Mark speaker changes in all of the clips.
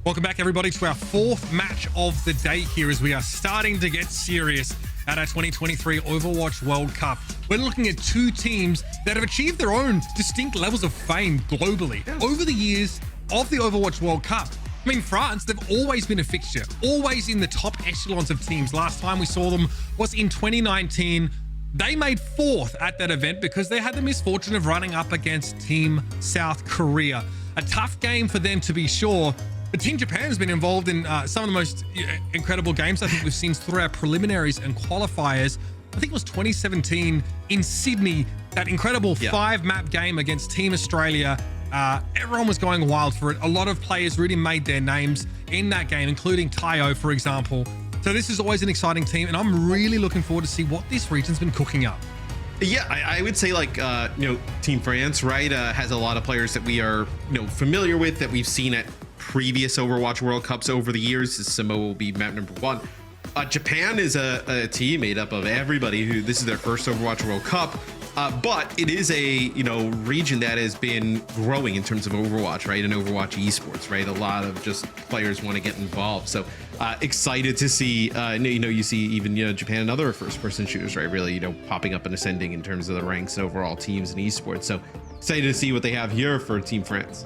Speaker 1: Welcome back, everybody, to our fourth match of the day here as we are starting to get serious at our 2023 Overwatch World Cup. We're looking at two teams that have achieved their own distinct levels of fame globally over the years of the Overwatch World Cup. I mean, France, they've always been a fixture, always in the top echelons of teams. Last time we saw them was in 2019. They made fourth at that event because they had the misfortune of running up against Team South Korea. A tough game for them, to be sure. But Team Japan has been involved in some of the most incredible games I think we've seen through our preliminaries and qualifiers. I think it was 2017 in Sydney, that incredible 5-map game against Team Australia. Everyone was going wild for it. A lot of players really made their names in that game, including Tayo, for example. So this is always an exciting team, and I'm really looking forward to see what this region's been cooking up.
Speaker 2: Yeah, I would say like, Team France, right, has a lot of players that we are, familiar with, that we've seen at previous Overwatch World Cups over the years. Samoa will be map number one. Japan is a team made up of everybody who this is their first Overwatch World Cup, but it is a region that has been growing in terms of Overwatch, right, and Overwatch esports, right. A lot of just players want to get involved, so excited to see you see even Japan and other first-person shooters, right, really popping up and ascending in terms of the ranks and overall teams and esports. So excited to see what they have here for Team France.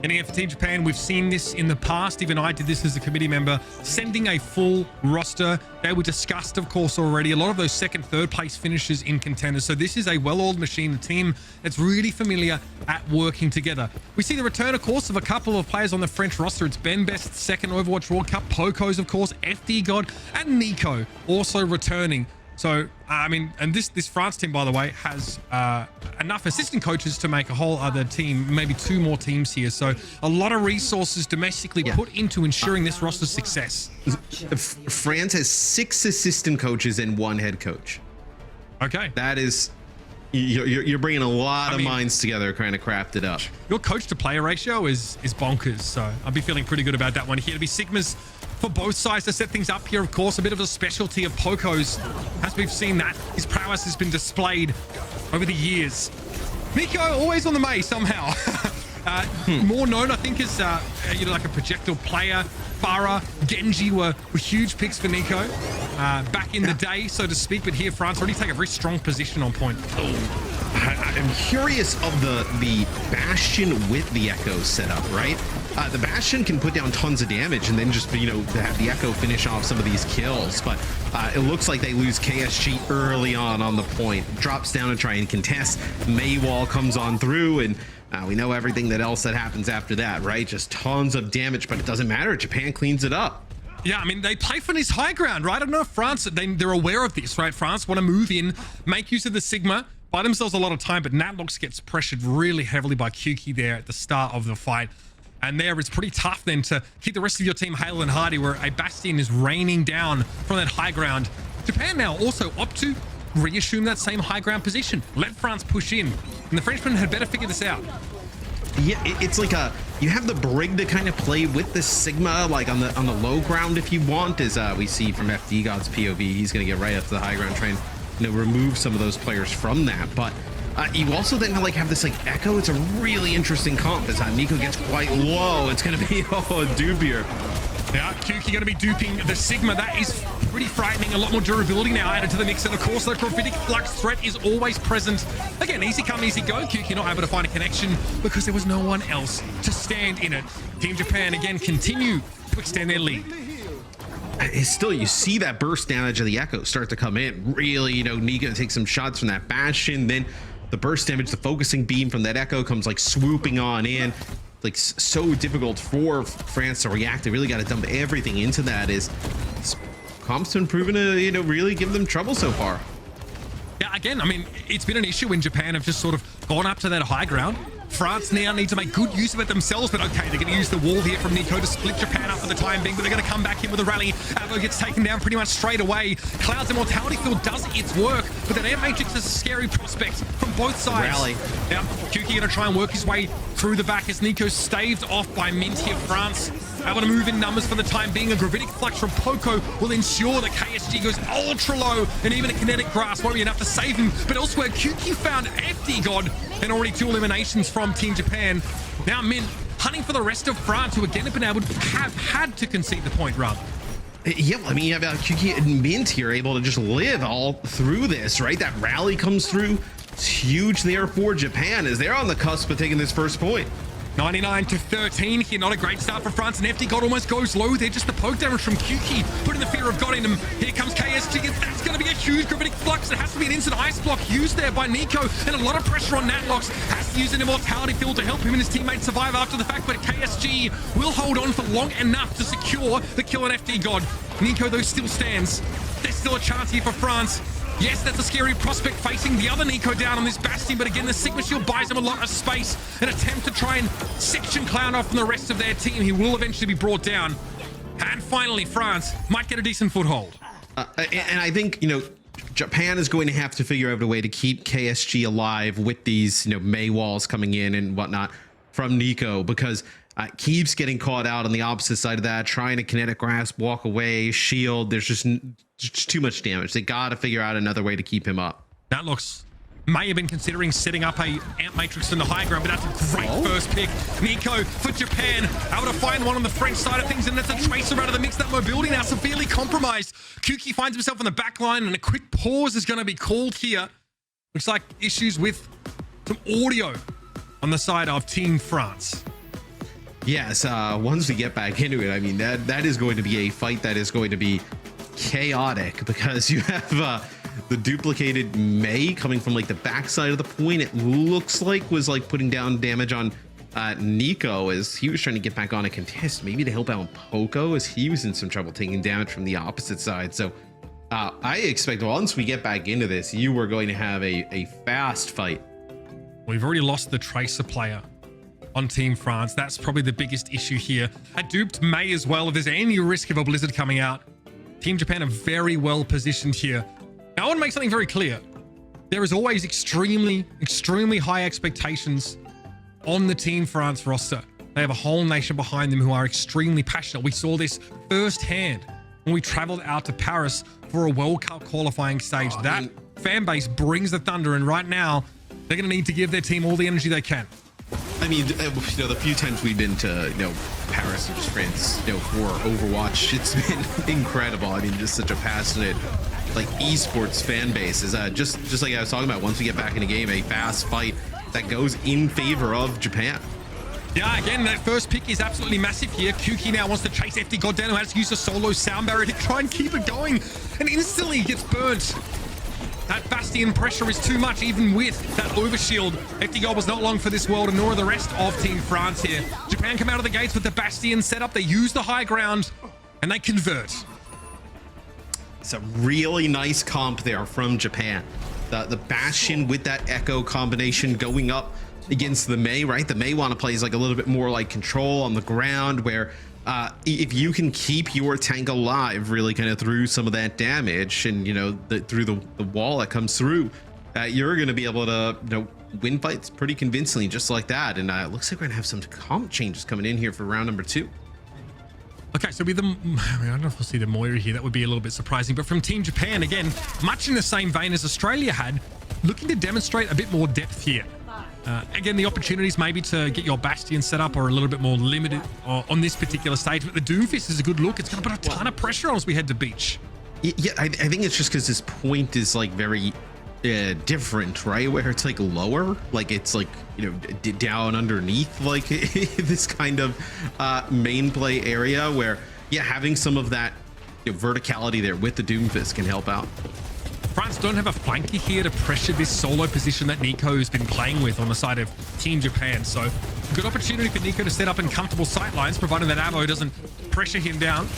Speaker 1: Getting it for Team Japan, we've seen this in the past. Even I did this as a committee member, sending a full roster. They were discussed, of course, already. A lot of those second, third place finishes in contenders. So this is a well-oiled machine, a team that's really familiar at working together. We see the return, of course, of a couple of players on the French roster. It's Ben Best's second Overwatch World Cup, Poco's, of course, FD God, and Nico also returning. So, I mean, and this France team, by the way, has enough assistant coaches to make a whole other team, maybe two more teams here. So a lot of resources domestically put into ensuring this roster's success.
Speaker 2: France has 6 assistant coaches and 1 head coach.
Speaker 1: Okay.
Speaker 2: That is, you're bringing a lot of minds together, kind of craft it up.
Speaker 1: Your coach to player ratio is bonkers. So I'll be feeling pretty good about that one here. To be Sigma's for both sides to set things up here. Of course, a bit of a specialty of Poco's, as we've seen that his prowess has been displayed over the years. Nico always on the May somehow. More known, I think, as like a projectile player. Farah, Genji were huge picks for Nico back in the day, so to speak. But here, France already take a very strong position on point.
Speaker 2: I'm curious of the Bastion with the Echo setup, right? The Bastion can put down tons of damage and then just, have the Echo finish off some of these kills. But it looks like they lose KSG early on the point. Drops down to try and contest. Maywall comes on through, and we know everything else that happens after that, right? Just tons of damage, but it doesn't matter. Japan cleans it up.
Speaker 1: Yeah, I mean, they play for this high ground, right? I don't know if France, they're aware of this, right? France want to move in, make use of the Sigma, buy themselves a lot of time, but Natlox gets pressured really heavily by Kuki there at the start of the fight. And there it's pretty tough then to keep the rest of your team hale and hardy, where a Bastion is raining down from that high ground. Japan now also opt to reassume that same high ground position. Let France push in. And the Frenchmen had better figure this out.
Speaker 2: Yeah, it's like you have the Brig to kind of play with the Sigma, like on the low ground if you want, as we see from FD God's POV. He's going to get right up to the high ground, try and remove some of those players from that. But you also then have this Echo. It's a really interesting comp. As Nico gets quite low, it's going to be a dupe here.
Speaker 1: Yeah, Kuki going to be duping the Sigma. That is pretty frightening. A lot more durability now added to the mix. And of course, the Gravitic Flux threat is always present. Again, easy come, easy go. Kuki not able to find a connection because there was no one else to stand in it. Team Japan, again, continue to extend their lead.
Speaker 2: It's still, you see that burst damage of the Echo start to come in. Really, Nico takes some shots from that Bastion. Then the burst damage, the focusing beam from that Echo comes swooping on in. So difficult for France to react. They really got to dump everything into that. Comp's been proven to really give them trouble so far.
Speaker 1: Yeah, again, I mean, it's been an issue when Japan have just sort of gone up to that high ground. France now need to make good use of it themselves, but okay, they're going to use the wall here from Nico to split Japan up for the time being, but they're going to come back in with a rally. Avo gets taken down pretty much straight away. Cloud's Immortality Field does its work, but that Air Matrix is a scary prospect from both sides.
Speaker 2: Rally.
Speaker 1: Yeah, Kuki going to try and work his way through the back as Nico staved off by Mint here. France able to move in numbers for the time being. A Gravitic Flux from Poco will ensure that KSG goes ultra low, and even a Kinetic Grasp won't be enough to save him. But elsewhere, Kuki found FD God, and already 2 eliminations from Team Japan. Now Mint hunting for the rest of France, who again have had to concede the point rather.
Speaker 2: Yeah, I mean, you have QQ and Mint here able to just live all through this, right? That rally comes through. It's huge there for Japan as they're on the cusp of taking this first point.
Speaker 1: 99-13 here, not a great start for France, and FD God almost goes low there, just the poke damage from Kuki, putting the fear of God in him. Here comes KSG, and that's going to be a huge gravitic flux. It has to be an instant ice block used there by Nico, and a lot of pressure on Natlox. Has to use an immortality field to help him and his teammates survive after the fact, but KSG will hold on for long enough to secure the kill on FD God. Nico, though, still stands. There's still a chance here for France. Yes, that's a scary prospect facing the other Nico down on this Bastion, but again, the Sigma Shield buys him a lot of space. An attempt to try and section Clown off from the rest of their team. He will eventually be brought down. And finally, France might get a decent foothold.
Speaker 2: And I think, Japan is going to have to figure out a way to keep KSG alive with these, May walls coming in and whatnot from Nico, because keeps getting caught out on the opposite side of that, trying to kinetic grasp, walk away, shield. There's just too much damage. They got to figure out another way to keep him up.
Speaker 1: That looks may have been considering setting up a Amp Matrix in the high ground, but that's a great first pick. Nico for Japan, able to find one on the French side of things, and that's a Tracer out of the mix. That mobility now severely compromised. Kuki finds himself on the back line, and a quick pause is going to be called here. Looks like issues with some audio on the side of Team France.
Speaker 2: Yes, once we get back into it, I mean, that is going to be a fight that is going to be chaotic, because you have the duplicated May coming from like the backside of the point. It looks like was like putting down damage on Nico as he was trying to get back on a contest, maybe to help out Poco as he was in some trouble taking damage from the opposite side. So I expect once we get back into this, you are going to have a fast fight.
Speaker 1: We've already lost the Tracer player on Team France. That's probably the biggest issue here. I duped May as well. If there's any risk of a blizzard coming out, Team Japan are very well positioned here. Now, I want to make something very clear. There is always extremely high expectations on the Team France roster. They have a whole nation behind them who are extremely passionate. We saw this firsthand when we traveled out to Paris for a World Cup qualifying stage. That fan base brings the thunder, and right now, they're going to need to give their team all the energy they can.
Speaker 2: I mean, the few times we've been to, Paris or France, for Overwatch, it's been incredible. I mean, just such a passionate, like, esports fan base. Is just like I was talking about, once we get back in the game, a fast fight that goes in favor of Japan.
Speaker 1: Yeah, again, that first pick is absolutely massive here. Kuki now wants to chase FD God down, who has to use a solo sound barrier to try and keep it going, and instantly gets burnt. That Bastion pressure is too much, even with that overshield. FD God was not long for this world, and nor are the rest of Team France here. Japan come out of the gates with the Bastion set up. They use the high ground, and they convert.
Speaker 2: It's a really nice comp there from Japan. The Bastion with that Echo combination going up against the May, right? The May want to play is like a little bit more like control on the ground, where if you can keep your tank alive really kind of through some of that damage and, through the wall that comes through, you're going to be able to, win fights pretty convincingly just like that. And it looks like we're going to have some comp changes coming in here for round number 2.
Speaker 1: Okay, so with them, I don't know if we'll see the Moira here. That would be a little bit surprising. But from Team Japan, again, much in the same vein as Australia had, looking to demonstrate a bit more depth here. Again, the opportunities maybe to get your Bastion set up are a little bit more limited on this particular stage, but the Doomfist is a good look. It's going to put a ton of pressure on as we head to beach.
Speaker 2: Yeah, I think it's just because this point is like very different, right? Where it's like lower, like it's like, down underneath like this kind of main play area where, having some of that verticality there with the Doomfist can help out.
Speaker 1: France don't have a flanker here to pressure this solo position that Nico has been playing with on the side of Team Japan. So good opportunity for Nico to set up in comfortable sight lines, provided that ammo doesn't pressure him down.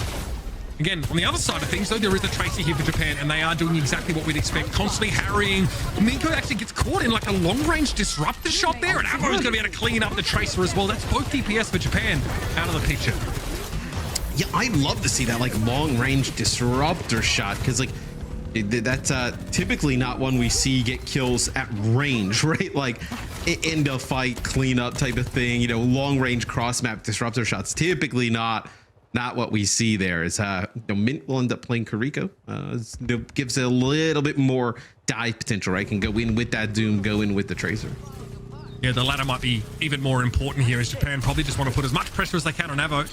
Speaker 1: Again, on the other side of things, though, there is a Tracer here for Japan, and they are doing exactly what we'd expect, constantly harrying. Nico actually gets caught in like a long-range disruptor shot there, and Avo is going to be able to clean up the Tracer as well. That's both DPS for Japan out of the picture.
Speaker 2: Yeah, I'd love to see that like long-range disruptor shot, because like, that's typically not one we see get kills at range, right? Like end of fight cleanup type of thing, long range cross map disruptor shots, typically not what we see there. Is Mint will end up playing Kariko, gives it a little bit more dive potential, right? Can go in with that Doom, go in with the Tracer.
Speaker 1: Yeah, the latter might be even more important here as Japan probably just want to put as much pressure as they can on Avo.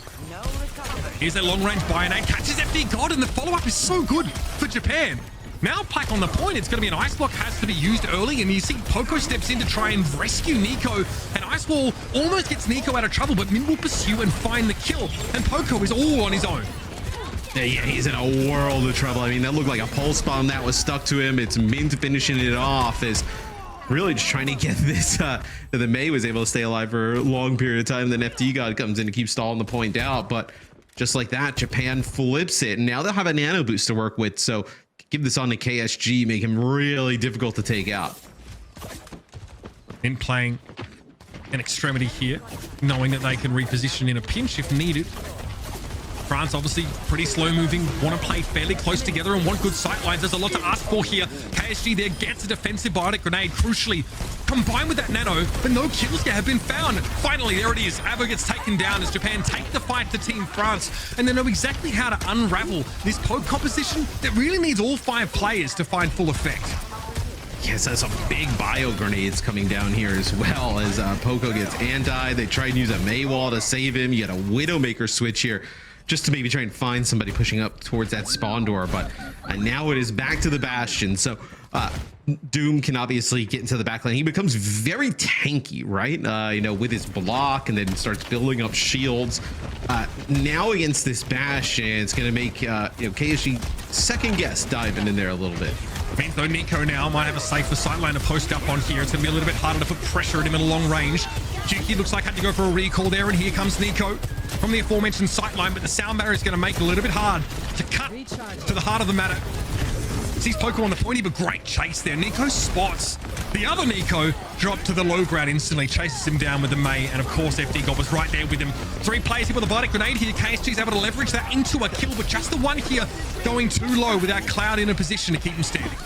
Speaker 1: Here's a long-range Bionade, catches FD God, and the follow-up is so good for Japan. Now Pack on the point, it's going to be an Ice Block, has to be used early, and you see Poco steps in to try and rescue Nico, and Ice Wall almost gets Nico out of trouble, but Min will pursue and find the kill, and Poco is all on his own.
Speaker 2: Yeah, he's in a world of trouble. I mean, that looked like a pulse bomb that was stuck to him. It's Mint finishing it off as really just trying to get this, the Mei was able to stay alive for a long period of time, then FD God comes in to keep stalling the point out, but just like that, Japan flips it, and now they'll have a nano boost to work with, so give this on to KSG, make him really difficult to take out.
Speaker 1: In playing an extremity here, knowing that they can reposition in a pinch if needed. France obviously pretty slow moving, want to play fairly close together and want good sight lines. There's a lot to ask for here. KSG there gets a defensive biotic grenade, crucially combined with that nano, but no kills have been found. Finally, there it is. Avo gets taken down as Japan take the fight to Team France, and they know exactly how to unravel this poke composition that really needs all 5 players to find full effect.
Speaker 2: Yes, that's some big bio grenades coming down here as well as Poco gets anti. They try and use a Mei wall to save him. You got a Widowmaker switch here just to maybe try and find somebody pushing up towards that spawn door, but now it is back to the Bastion. So Doom can obviously get into the backline. He becomes very tanky, right? You know, with his block, and then starts building up shields. Now against this Bastion, it's going to make you know, KSG second guess diving in there a little bit.
Speaker 1: Means though Nico now might have a safer sightline to post up on here. It's going to be a little bit harder to put pressure at him at a long range. Juki looks like had to go for a recall there, and here comes Nico from the aforementioned sightline, but the sound barrier is going to make it a little bit hard to cut to the heart of the matter. Sees Poco on the pointy, but great chase there. Nico spots the other Nico, drop to the low ground instantly, chases him down with the Mei, and of course FD God was right there with him. 3 players here with a Biotic Grenade here. KSG's able to leverage that into a kill, but just the one here going too low without Cloud in a position to keep him standing.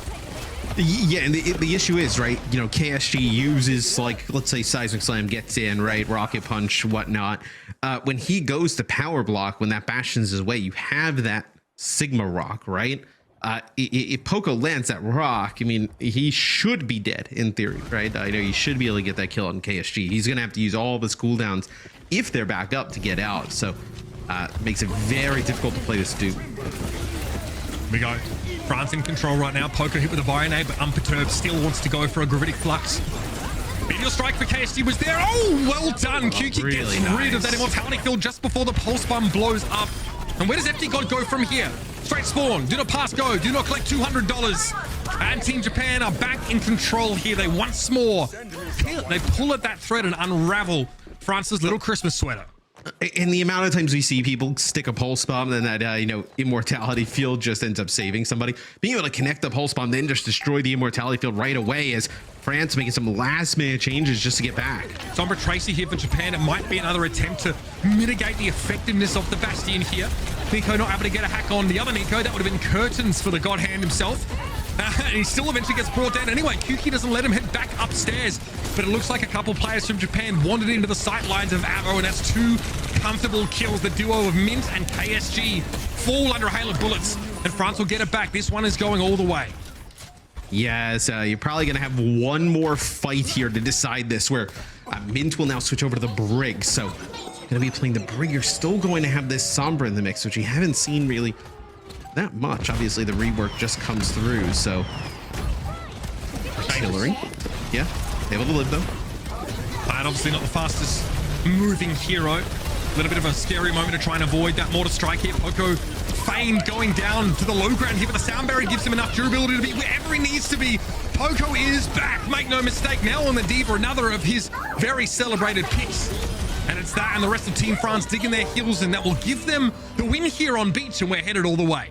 Speaker 2: Yeah, and the issue is, right, you know, KSG uses, like, let's say Seismic Slam gets in, right, Rocket Punch, whatnot. When he goes to power block, when that Bastion's his way, you have that Sigma Rock, right? If Poco lands that rock, I mean, he should be dead in theory, right? I know he should be able to get that kill on KSG. He's going to have to use all of his cooldowns if they're back up to get out. So makes it very difficult to play this dude.
Speaker 1: We go. France in control right now. Poco hit with a Bionade, but Unperturbed still wants to go for a Gravitic Flux. Meteor Strike for KSG was there. Oh, well done. Kuki really gets rid of that Immortality field just before the Pulse Bomb blows up. And where does FD God go from here? Straight spawn. Do not pass go. Do not collect $200. And Team Japan are back in control here. They once more, they pull at that thread and unravel France's little Christmas sweater.
Speaker 2: And the amount of times we see people stick a pulse bomb, and then that you know, immortality field just ends up saving somebody. Being able to connect the pulse bomb, then just destroy the immortality field right away, as France making some last minute changes just to get back.
Speaker 1: Sombra Tracy here for Japan. It might be another attempt to mitigate the effectiveness of the Bastion here. Nico not able to get a hack on the other Nico. That would have been curtains for the God Hand himself. And he still eventually gets brought down anyway. Kuki doesn't let him head back upstairs, but it looks like a couple players from Japan wandered into the sight lines of Avo, and that's 2 comfortable kills. The duo of Mint and KSG fall under a hail of bullets, and France will get it back. This one is going all the way.
Speaker 2: Yes, you're probably going to have one more fight here to decide this, where Mint will now switch over to the Brig. So going to be playing the Brig. You're still going to have this Sombra in the mix, which you haven't seen really that much. Obviously the rework just comes through, so artillery, yeah, able to live though.
Speaker 1: And obviously not the fastest moving hero. A little bit of a scary moment to try and avoid that mortar strike here. Poco feigned going down to the low ground here, but the sound barrier gives him enough durability to be wherever he needs to be. Poco is back, make no mistake, now on the Diva, another of his very celebrated picks. And it's that and the rest of Team France digging their heels, and that will give them the win here on beach, and we're headed all the way.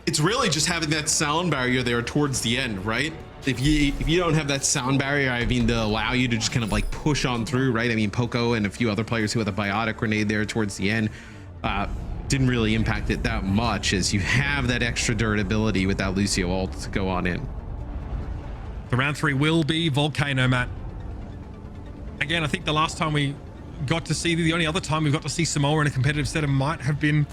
Speaker 2: It's really just having that sound barrier there towards the end, right? If you don't have that sound barrier, I mean, to allow you to just kind of like push on through, right? I mean, Poco and a few other players who had the Biotic Grenade there towards the end didn't really impact it that much, as you have that extra durability with that Lucio ult to go on in.
Speaker 1: The round 3 will be Volcano, Matt. Again, I think the last time we got to see, the only other time we've got to see Samoa in a competitive setting might have been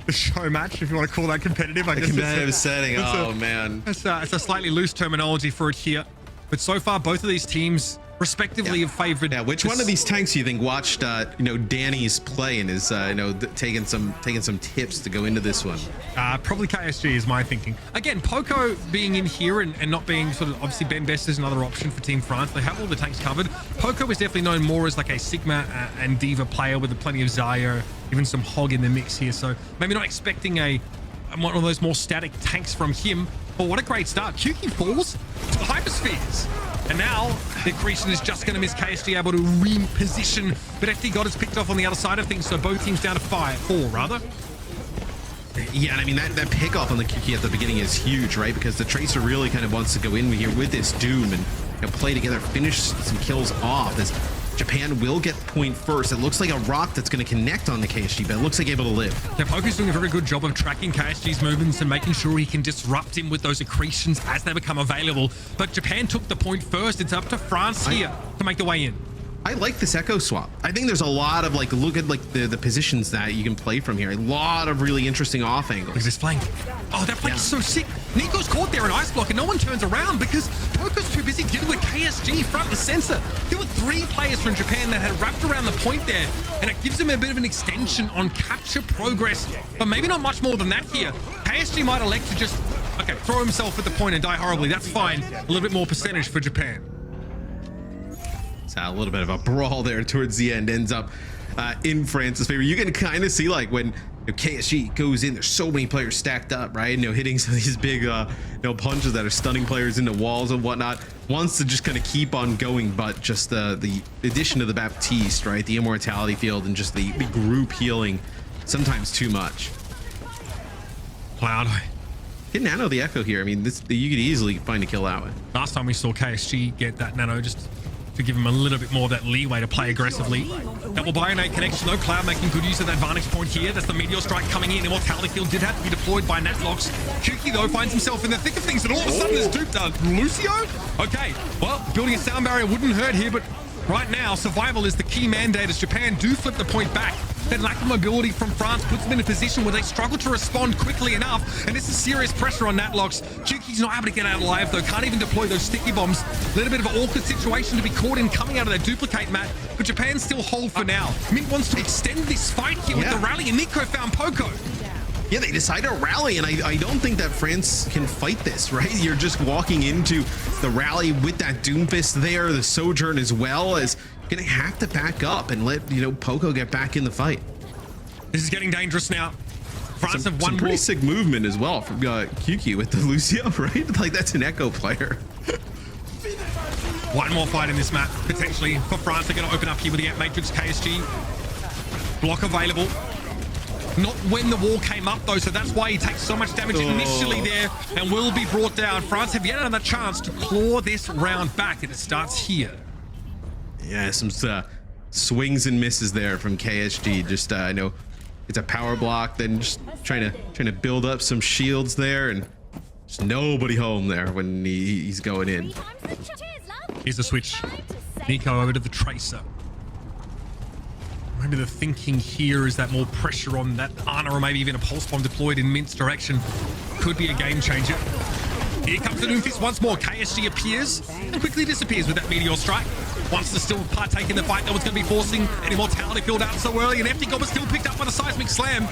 Speaker 1: the show match, if you want to call that competitive. I guess
Speaker 2: competitive setting. Oh man,
Speaker 1: it's a slightly loose terminology for it here, but so far both of these teams respectively have favored.
Speaker 2: Yeah, which one of these tanks do you think watched Danny's play and is taking some tips to go into this one?
Speaker 1: Probably KSG is my thinking. Again, Poco being in here and not being sort of, obviously Ben Best is another option for Team France. They have all the tanks covered. Poco is definitely known more as like a Sigma and Diva player with plenty of Zarya, even some Hog in the mix here. So maybe not expecting one of those more static tanks from him. But what a great start. Kyuki falls to Hyperspheres. And now the Accretion is just going to miss KSG, able to reposition. But FD God is picked off on the other side of things. So both teams down to 4 rather.
Speaker 2: Yeah, and I mean, that pick off on the Kyuki at the beginning is huge, right? Because the Tracer really kind of wants to go in here with this Doom and play together, finish some kills off as Japan will get the point first. It looks like a rock that's going to connect on the KSG, but it looks like able to live.
Speaker 1: Yeah, Poco's doing a very good job of tracking KSG's movements and making sure he can disrupt him with those accretions as they become available. But Japan took the point first. It's up to France here to make the way in.
Speaker 2: I like this Echo swap. I think there's a lot of look at the positions that you can play from here. A lot of really interesting off angles.
Speaker 1: Look at this flank. Oh, that flank is so sick. Nico's caught there in ice block and no one turns around because Poco's too busy dealing with KSG front and center. There were 3 players from Japan that had wrapped around the point there, and it gives him a bit of an extension on capture progress, but maybe not much more than that here. KSG might elect to just, throw himself at the point and die horribly. That's fine. A little bit more percentage for Japan.
Speaker 2: A little bit of a brawl there towards the end ends up in France's favor. You can kind of see when KSG goes in, there's so many players stacked up, right? Hitting some of these big punches that are stunning players into walls and whatnot. Wants to just kind of keep on going, but just the addition of the Baptiste, right? The immortality field and just the group healing, sometimes too much.
Speaker 1: Cloud.
Speaker 2: Get Nano the Echo here. I mean, you could easily find a kill that way.
Speaker 1: Last time we saw KSG get that Nano just to give him a little bit more of that leeway to play aggressively. Double Bionate connection though. Cloud making good use of that vantage point here. That's the Meteor Strike coming in. Immortality Field did have to be deployed by Natlox. Kyuki though finds himself in the thick of things and all of a sudden there's duped Lucio? Okay, well, building a sound barrier wouldn't hurt here, but right now survival is the key mandate as Japan do flip the point back. That lack of mobility from France puts them in a position where they struggle to respond quickly enough, and this is serious pressure on Natlox. Kyuki's not able to get out alive though, can't even deploy those sticky bombs. A little bit of an awkward situation to be caught in coming out of that duplicate mat, but Japan still hold for now. Mint wants to extend this fight here with the rally, and Nico found Poco.
Speaker 2: Yeah, they decide to rally, and I don't think that France can fight this, right? You're just walking into the rally with that Doomfist there, the Sojourn as well, as gonna have to back up and let Poco get back in the fight.
Speaker 1: This is getting dangerous now. France have one
Speaker 2: pretty sick movement as well from Kyuki with the Lucio, right? Like that's an Echo player.
Speaker 1: One more fight in this map potentially for France. They're going to open up here with the Ant Matrix KSG. Block available. Not when the wall came up though, so that's why he takes so much damage initially there and will be brought down. France have yet another chance to claw this round back, and it starts here.
Speaker 2: Yeah, some swings and misses there from KSG. Just I know it's a power block, then just trying to build up some shields there, and just nobody home there when he's going in.
Speaker 1: Here's the switch. Nico over to the Tracer. Maybe the thinking here is that more pressure on that Ana, or maybe even a pulse bomb deployed in Mint's direction could be a game changer. Here comes the Doomfist once more. KSG appears and quickly disappears with that Meteor Strike. Wants to still partake in the fight, though it's going to be forcing an Immortality Field out so early, and FD God was still picked up by the Seismic Slam.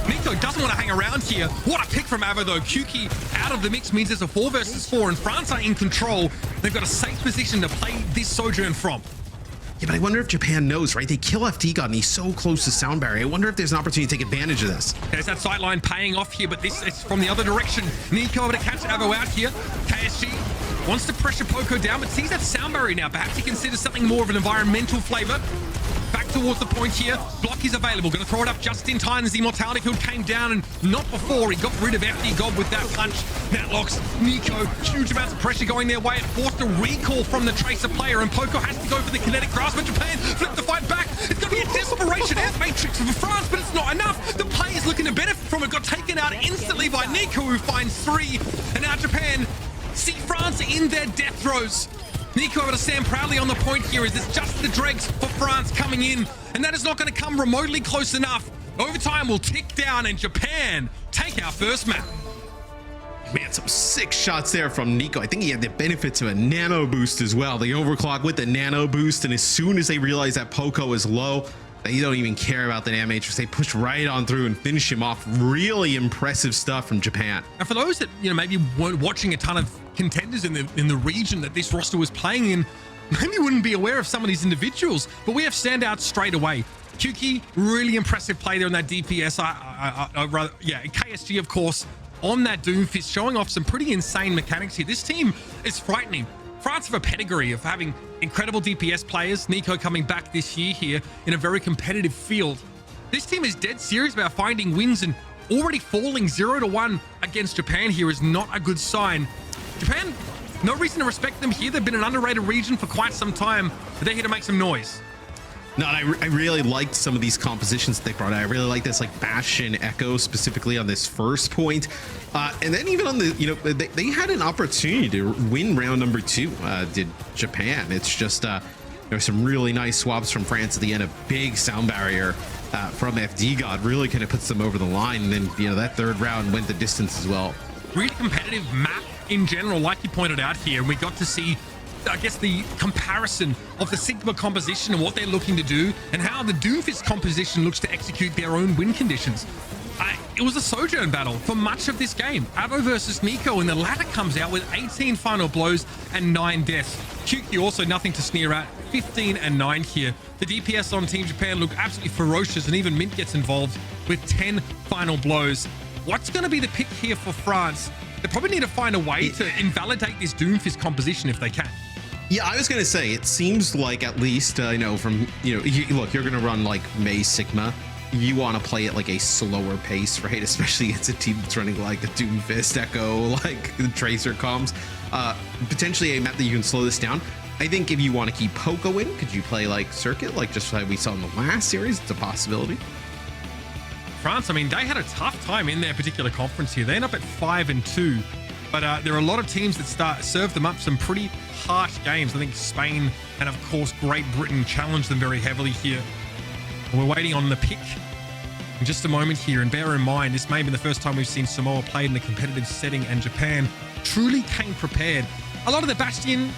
Speaker 1: Nico doesn't want to hang around here. What a pick from Avo though. Kyuki out of the mix means there's a 4 versus 4, and France are in control. They've got a safe position to play this Sojourn from.
Speaker 2: Yeah, but I wonder if Japan knows, right? They kill FD God and he's so close to Sound Barrier. I wonder if there's an opportunity to take advantage of this.
Speaker 1: There's that sightline paying off here, but this is from the other direction. Nico able to catch Avo out here. KSG wants to pressure Poco down, but sees that Sound Barrier now. Perhaps he considers something more of an environmental flavor. Back towards the point here. Block is available. Going to throw it up just in time as the Immortality Field came down, and not before he got rid of FD God with that punch. Natlox, Nico, huge amounts of pressure going their way. It forced a recall from the Tracer player, and Poco has to go for the kinetic grasp, but Japan flip the fight back. It's going to be a desperation Ant Matrix for France, but it's not enough. The players looking to benefit from it got taken out instantly by Nico, who finds 3, and now Japan see France in their death throes. Nico able to stand proudly on the point here as it's just the dregs for France coming in, and that is not going to come remotely close enough. Overtime will tick down and Japan take our first map.
Speaker 2: Man, some sick shots there from Nico. I think he had the benefits of a nano boost as well. The overclock with the nano boost, and as soon as they realize that Poco is low, they don't even care about the damage. They push right on through and finish him off. Really impressive stuff from Japan.
Speaker 1: And for those that maybe weren't watching a ton of contenders in the region that this roster was playing in, maybe wouldn't be aware of some of these individuals, but we have standouts straight away. Kuki, really impressive play there on that DPS. KSG, of course, on that Doomfist, showing off some pretty insane mechanics here. This team is frightening. France have a pedigree of having incredible DPS players. Nico coming back this year here in a very competitive field. This team is dead serious about finding wins, and already falling 0-1 against Japan here is not a good sign. Japan, no reason to respect them here. They've been an underrated region for quite some time, but they're here to make some noise.
Speaker 2: No, and I really liked some of these compositions that they brought out. I really like this, like Bastion Echo specifically on this first point. And then even on the, they had an opportunity to win round number 2, did Japan. It's just, there's some really nice swaps from France at the end. A big sound barrier from FD God really kind of puts them over the line. And then, that third round went the distance as well.
Speaker 1: Really competitive map in general, like you pointed out here. And we got to see, I guess, the comparison of the Sigma composition and what they're looking to do, and how the Doomfist composition looks to execute their own win conditions. It was a sojourn battle for much of this game. Avo versus Nico, and the latter comes out with 18 final blows and 9 deaths. QQ also nothing to sneer at, 15 and 9 here. The DPS on Team Japan look absolutely ferocious, and even Mint gets involved with 10 final blows. What's going to be the pick here for France? They probably need to find a way to invalidate this Doomfist composition if they can.
Speaker 2: Yeah, I was going to say, it seems like at least, from, look, you're going to run like Mei Sigma. You want to play at like a slower pace, right? Especially against a team that's running like the Doomfist Echo, like the Tracer comms. Potentially a map that you can slow this down. I think if you want to keep Poco in, could you play like Circuit, like just like we saw in the last series? It's a possibility.
Speaker 1: France, they had a tough time in their particular conference here. They end up at 5-2, but there are a lot of teams that serve them up some pretty harsh games. I think Spain and of course Great Britain challenged them very heavily here. We're waiting on the pick in just a moment here, and bear in mind this may be the first time we've seen Samoa played in a competitive setting, and Japan truly came prepared. A lot of the Bastion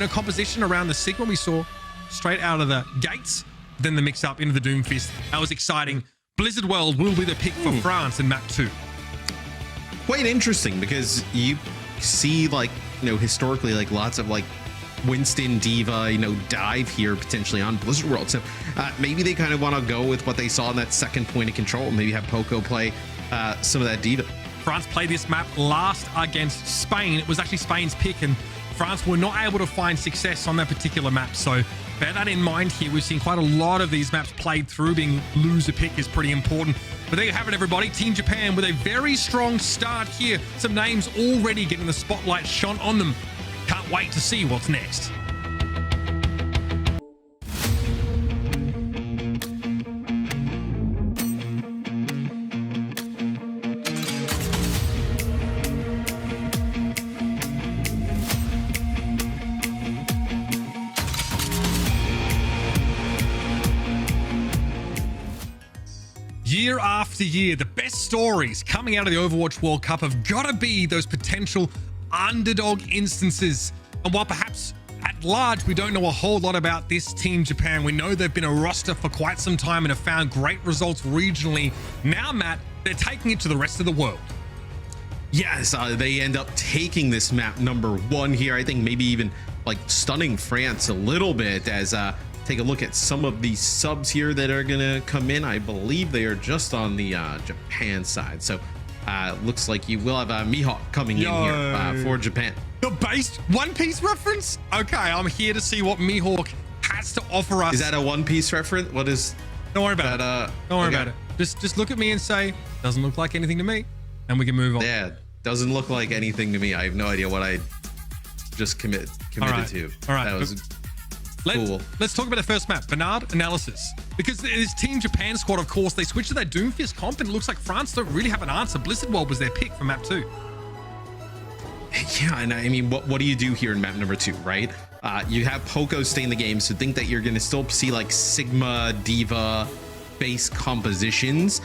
Speaker 1: composition around the Sigma we saw straight out of the gates, then the mix up into the Doomfist. That was exciting. Blizzard World will be the pick for France in map 2.
Speaker 2: Quite interesting, because you see historically lots of Winston, D.Va, dive here potentially on Blizzard World. So maybe they kind of want to go with what they saw in that second point of control. Maybe have Poco play some of that D.Va.
Speaker 1: France played this map last against Spain. It was actually Spain's pick, and France were not able to find success on that particular map. So bear that in mind here. We've seen quite a lot of these maps played through. Being loser pick is pretty important. But there you have it, everybody. Team Japan with a very strong start here. Some names already getting the spotlight shone on them. Can't wait to see what's next. Year after year, the best stories coming out of the Overwatch World Cup have got to be those potential underdog instances. And while perhaps at large we don't know a whole lot about this Team Japan, we know they've been a roster for quite some time and have found great results regionally. Now, Matt, they're taking it to the rest of the world.
Speaker 2: Yes, they end up taking this map number 1 here. I think maybe even stunning France a little bit, as take a look at some of these subs here that are gonna come in. I believe they are just on the Japan side. So looks like you will have Mihawk coming in here for Japan.
Speaker 1: The base One Piece reference? Okay, I'm here to see what Mihawk has to offer us.
Speaker 2: Is that a One Piece reference? What is?
Speaker 1: Don't worry about it. Don't worry about it. Just look at me and say, doesn't look like anything to me, and we can move on.
Speaker 2: Yeah, doesn't look like anything to me. I have no idea what I just committed to.
Speaker 1: All right.
Speaker 2: That was cool.
Speaker 1: Let's talk about the first map, Bernard Analysis. Because this Team Japan squad, of course, they switched to that Doomfist comp, and it looks like France don't really have an answer. Blizzard World was their pick for map 2.
Speaker 2: Yeah, and what do you do here in map number 2, right? You have Poco stay in the game, so think that you're going to still see Sigma, D.Va base compositions.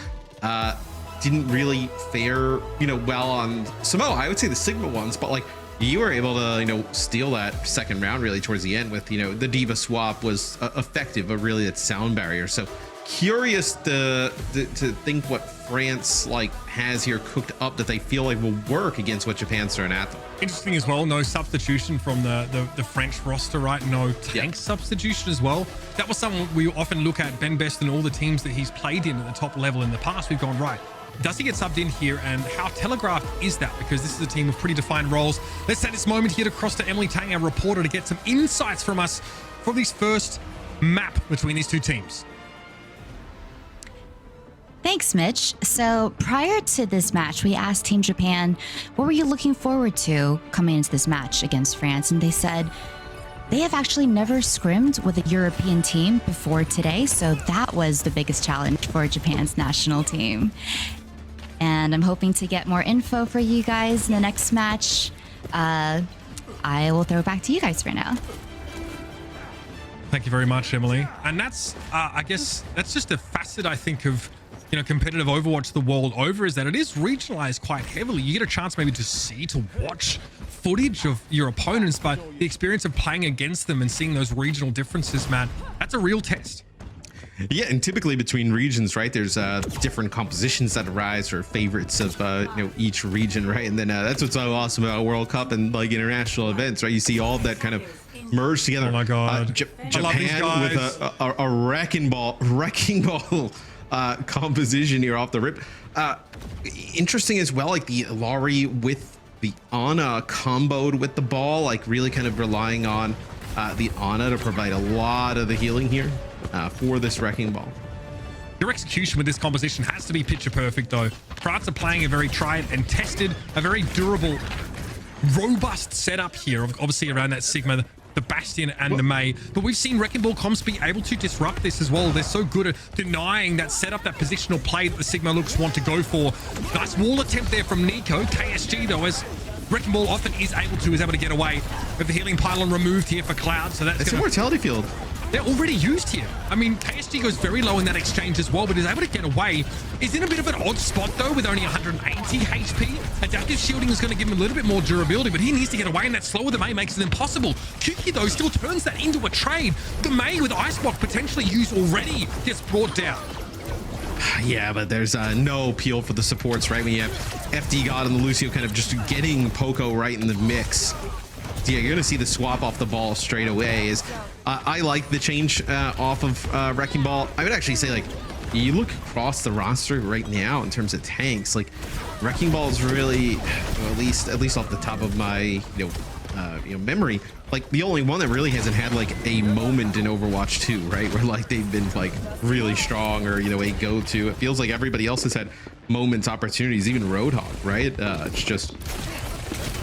Speaker 2: didn't really fare, well on Samoa. I would say the Sigma ones, but like you were able to, steal that second round really towards the end with, the Diva swap was effective, but really that sound barrier. So curious to think what France like has here cooked up that they feel like will work against what Japan's throwing at them.
Speaker 1: Interesting as well, no substitution from the French roster, right? No tank substitution as well. That was something we often look at Ben Best and all the teams that he's played in at the top level in the past. We've gone, right, does he get subbed in here, and how telegraphed is that? Because this is a team with pretty defined roles. Let's take this moment here to cross to Emily Tang, our reporter, to get some insights from us for this first map between these two teams.
Speaker 3: Thanks, Mitch. So prior to this match, we asked Team Japan, what were you looking forward to coming into this match against France? And they said they have actually never scrimmed with a European team before today. So that was the biggest challenge for Japan's national team. And I'm hoping to get more info for you guys in the next match. I will throw it back to you guys for now.
Speaker 1: Thank you very much, Emily. And that's, I guess, that's just a facet, I think, of competitive Overwatch the world over, is that it is regionalized quite heavily. You get a chance maybe to watch footage of your opponents, but the experience of playing against them and seeing those regional differences, man, that's a real test.
Speaker 2: Yeah, and typically between regions, right, there's different compositions that arise or favorites of each region, right? And then that's what's so awesome about World Cup and like international events, right? You see all of that kind of merge together.
Speaker 1: Oh my god,
Speaker 2: Japan with a wrecking ball composition here off the rip. Interesting as well, like the Laurie with the Ana comboed with the ball, like really kind of relying on the Ana to provide a lot of the healing here for this wrecking ball.
Speaker 1: Your execution with this composition has to be picture perfect, though. France are playing a very tried and tested, a very durable, robust setup here, obviously around that Sigma, the Bastion and the Mei, but we've seen Wrecking Ball comps be able to disrupt this as well. They're so good at denying that setup, that positional play that the Sigma looks want to go for. Nice wall attempt there from Nico. KSG, though, as Wrecking Ball often is able to get away with the healing pylon removed here for Cloud. So that's
Speaker 2: a mortality field.
Speaker 1: They're already used here. I mean, KSG goes very low in that exchange as well, but is able to get away. Is in a bit of an odd spot, though, with only 180 HP. Adaptive shielding is going to give him a little bit more durability, but he needs to get away, and that slower the Mei makes it impossible. Kuki, though, still turns that into a trade. The Mei with Ice Block potentially used already gets brought down.
Speaker 2: Yeah, but there's no appeal for the supports, right? When you have FD God and the Lucio kind of just getting Poco right in the mix. Yeah, you're going to see the swap off the ball straight away. I like the change off of Wrecking Ball. I would actually say, like, you look across the roster right now in terms of tanks, like Wrecking Ball is really, at least off the top of my memory, like the only one that really hasn't had like a moment in Overwatch 2, right? Where like they've been like really strong or a go-to. It feels like everybody else has had moments, opportunities, even Roadhog, right? It's just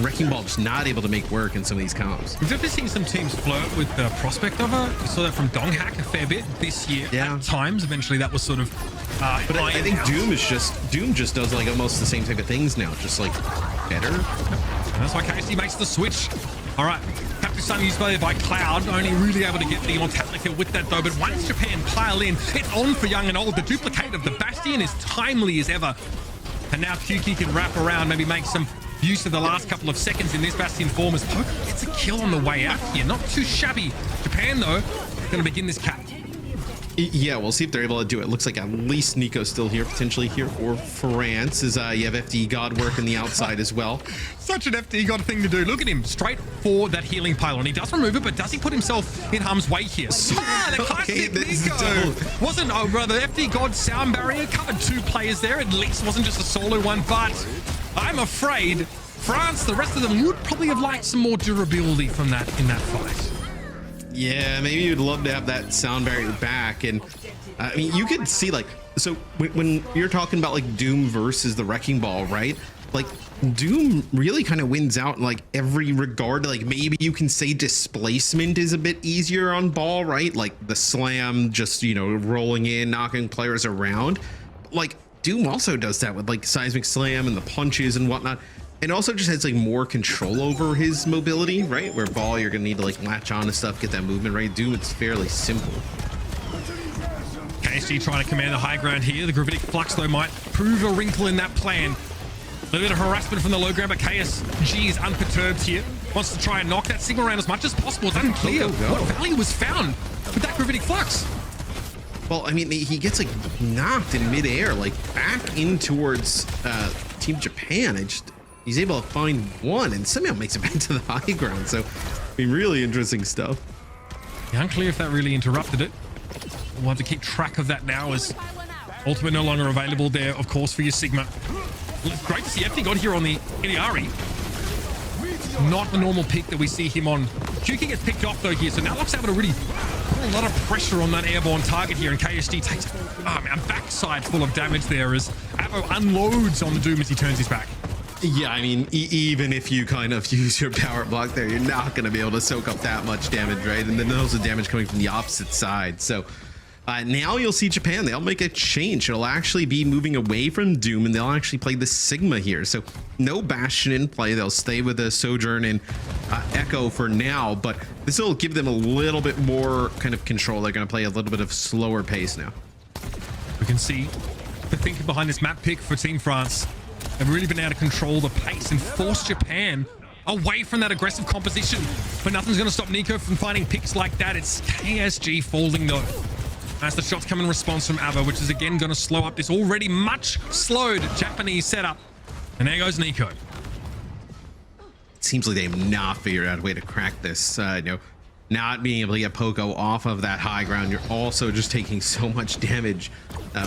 Speaker 2: Wrecking Ball just not able to make work in some of these comps.
Speaker 1: We've definitely seen some teams flirt with the prospect of her. We saw that from Donghack a fair bit this year.
Speaker 2: Yeah.
Speaker 1: At times, eventually that was sort of.
Speaker 2: But I think Doom just does like almost the same type of things now, just like better.
Speaker 1: And that's why KSD makes the switch. All right, Captain Sun used by Cloud, only really able to get the mortality kill with that though. But once Japan pile in, it's on for Young and Old. The duplicate of the Bastion is timely as ever. And now Kuki can wrap around, maybe make some use of the last couple of seconds in this Bastion form as Poker gets a kill on the way out here. Not too shabby. Japan, though, going to begin this cap.
Speaker 2: Yeah, we'll see if they're able to do it. Looks like at least Nico's still here, potentially here for France, as you have FD God working the outside as well.
Speaker 1: Such an FD God thing to do. Look at him, straight for that healing pylon. He does remove it, but does he put himself in harm's way here? The classic Nico. Wasn't, rather, FD God sound barrier covered two players there. At least wasn't just a solo one, but I'm afraid France, the rest of them, would probably have liked some more durability from that in that fight.
Speaker 2: Yeah, maybe you'd love to have that sound barrier back. And I mean, you could see like, so when you're talking about like Doom versus the Wrecking Ball, right? Like Doom really kind of wins out in like every regard. Like maybe you can say displacement is a bit easier on Ball, right? Like the slam, just, rolling in, knocking players around. Like Doom also does that with like seismic slam and the punches and whatnot. And also just has like more control over his mobility, right? Where Ball, you're gonna need to like latch on to stuff, get that movement right. Doom, it's fairly simple.
Speaker 1: KSG trying to command the high ground here. The Gravitic Flux, though, might prove a wrinkle in that plan. A little bit of harassment from the low ground, but KSG is unperturbed here. Wants to try and knock that Sigma around as much as possible. It's unclear what value was found with that Gravitic Flux.
Speaker 2: Well, I mean, he gets like knocked in midair, like back in towards Team Japan. He's able to find one and somehow makes it back to the high ground. So, I mean, really interesting stuff.
Speaker 1: Yeah, unclear if that really interrupted it. We'll have to keep track of that now as Ultimate no longer available there, of course, for your Sigma. Well, it's great to see FD got here on the Iniari. Not the normal pick that we see him on. Juki gets picked off though here, so now Locke's able to really put a lot of pressure on that airborne target here, and KSG takes a backside full of damage there as Avo unloads on the Doom as he turns his back.
Speaker 2: Yeah, I mean, even if you kind of use your power block there, you're not going to be able to soak up that much damage, right? And then there's the damage coming from the opposite side. So now you'll see Japan, they'll make a change. It'll actually be moving away from Doom, and they'll actually play the Sigma here. So no Bastion in play. They'll stay with the Sojourn and Echo for now, but this will give them a little bit more kind of control. They're going to play a little bit of slower pace now.
Speaker 1: We can see the thinking behind this map pick for Team France. They've really been able to control the pace and force Japan away from that aggressive composition. But nothing's going to stop Nico from finding picks like that. It's KSG folding though, as the shots come in response from Avo, which is again going to slow up this already much slowed Japanese setup. And there goes Nico.
Speaker 2: It seems like they've not figured out a way to crack this. Not being able to get Poco off of that high ground. You're also just taking so much damage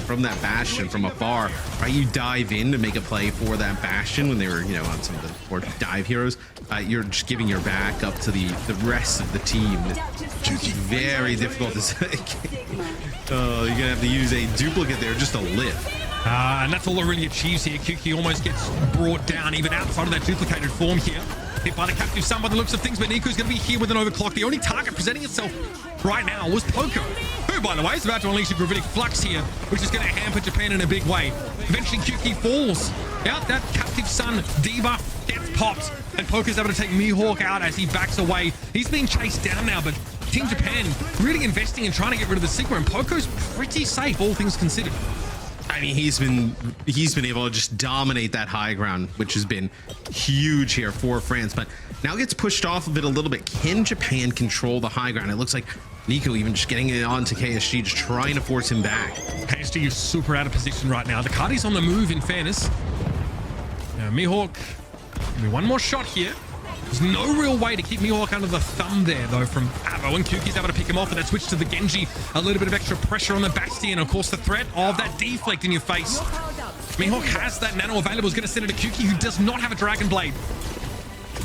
Speaker 2: from that Bastion from afar, right? You dive in to make a play for that Bastion when they were, on some of the more dive heroes. You're just giving your back up to the rest of the team. It's very difficult to say. You're gonna have to use a duplicate there just to live.
Speaker 1: And that's all it really achieves here. Kuki almost gets brought down even outside of that duplicated form here. Hit by the captive sun by the looks of things, but Nico's going to be here with an overclock. The only target presenting itself right now was Poco, who, by the way, is about to unleash a Gravitic Flux here, which is going to hamper Japan in a big way. Eventually, Kuki falls out. That captive sun debuff gets popped, and Poco's able to take Mihawk out as he backs away. He's being chased down now, but Team Japan really investing in trying to get rid of the Sigma, and Poco's pretty safe, all things considered.
Speaker 2: I mean, he's been able to just dominate that high ground, which has been huge here for France, but now gets pushed off of it a little bit. Can Japan control the high ground? It looks like Nico even just getting it onto KSG, just trying to force him back.
Speaker 1: KSG is super out of position right now. The Cardi's on the move, in fairness. Now, Mihawk, maybe one more shot here. There's no real way to keep Mihawk under the thumb there, though, from Avo, and Kuki's able to pick him off with that switch to the Genji. A little bit of extra pressure on the Bastion. Of course, the threat of that deflect in your face. Mihawk has that nano available. Is going to send it to Kuki, who does not have a Dragon Blade.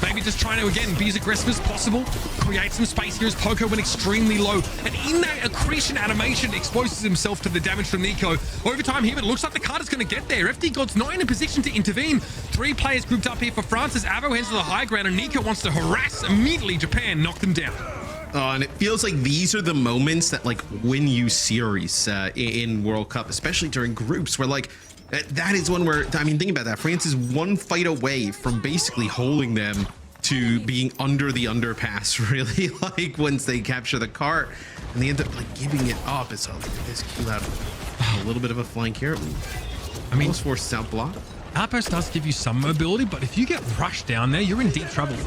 Speaker 1: Maybe just trying to, again, be as aggressive as possible. Create some space here as Poco went extremely low. And in that accretion animation, exposes himself to the damage from Nico. Over time here, but it looks like the card is going to get there. FD God's not in a position to intervene. 3 players grouped up here for France as Avo heads to the high ground, and Nico wants to harass immediately Japan, knock them down.
Speaker 2: And it feels like these are the moments that win you series in World Cup, especially during groups where that is one where, I mean, think about that. France is one fight away from basically holding them to being under the underpass, really, once they capture the cart, and they end up giving it up. So look at this kill out, a little bit of a flank here. I mean, almost forces out block.
Speaker 1: Outburst does give you some mobility, but if you get rushed down there, you're in deep trouble.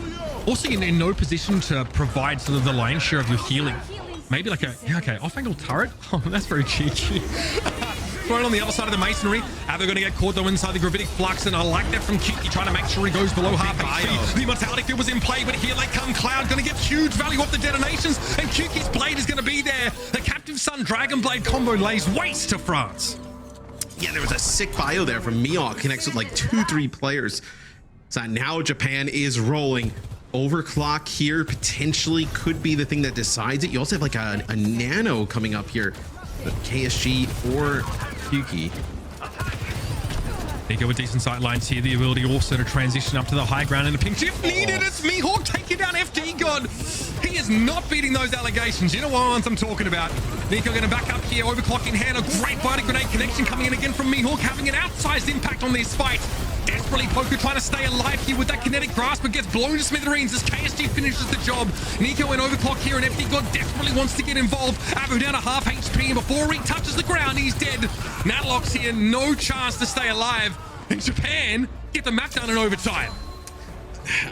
Speaker 1: Also, you're in no position to provide sort of the lion's share of your healing. Maybe off-angle turret? Oh, that's very cheeky. Thrown on the other side of the masonry. Avo going to get caught though inside the Gravitic Flux, and I like that from Kuki, trying to make sure he goes below half HP. The Immortality Field was in play, but here they come. Cloud going to get huge value off the detonations, and Kuki's blade is going to be there. The Captive Sun Dragon Blade combo lays waste to France.
Speaker 2: Yeah, there was a sick bio there from Mihawk, connects with 2-3 players. So now Japan is rolling. Overclock here potentially could be the thing that decides it. You also have a nano coming up here. KSG or Kuki.
Speaker 1: Nico with decent sight lines here. The ability also to transition up to the high ground in a pinch if needed. It's Mihawk taking down FD God. He is not beating those allegations. You know what ones I'm talking about. Nico going to back up here. Overclock in hand. A great Biting Grenade connection coming in again from Mihawk, having an outsized impact on this fight. Desperately, Poco trying to stay alive here with that kinetic grasp, but gets blown to smithereens as KSG finishes the job. Nico in overclock here, and FD God desperately wants to get involved. Avo down to half HP. HP, and before he touches the ground, he's dead. Natlox here, no chance to stay alive. And Japan get the map done in overtime.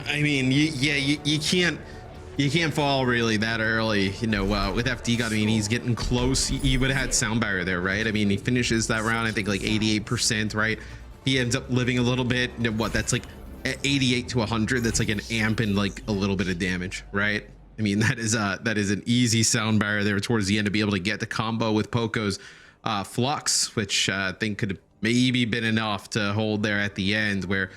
Speaker 2: I mean, you can't fall really that early, you know. With FD God, I mean, he's getting close. He would have had sound barrier there, right? I mean, he finishes that round, I think, like 88%, right? He ends up living a little bit. You know, what? That's like 88 to 100. That's like an amp and like a little bit of damage, right? I mean, that is an easy sound barrier there towards the end to be able to get the combo with Poco's Flux, which I think could have maybe been enough to hold there at the end, where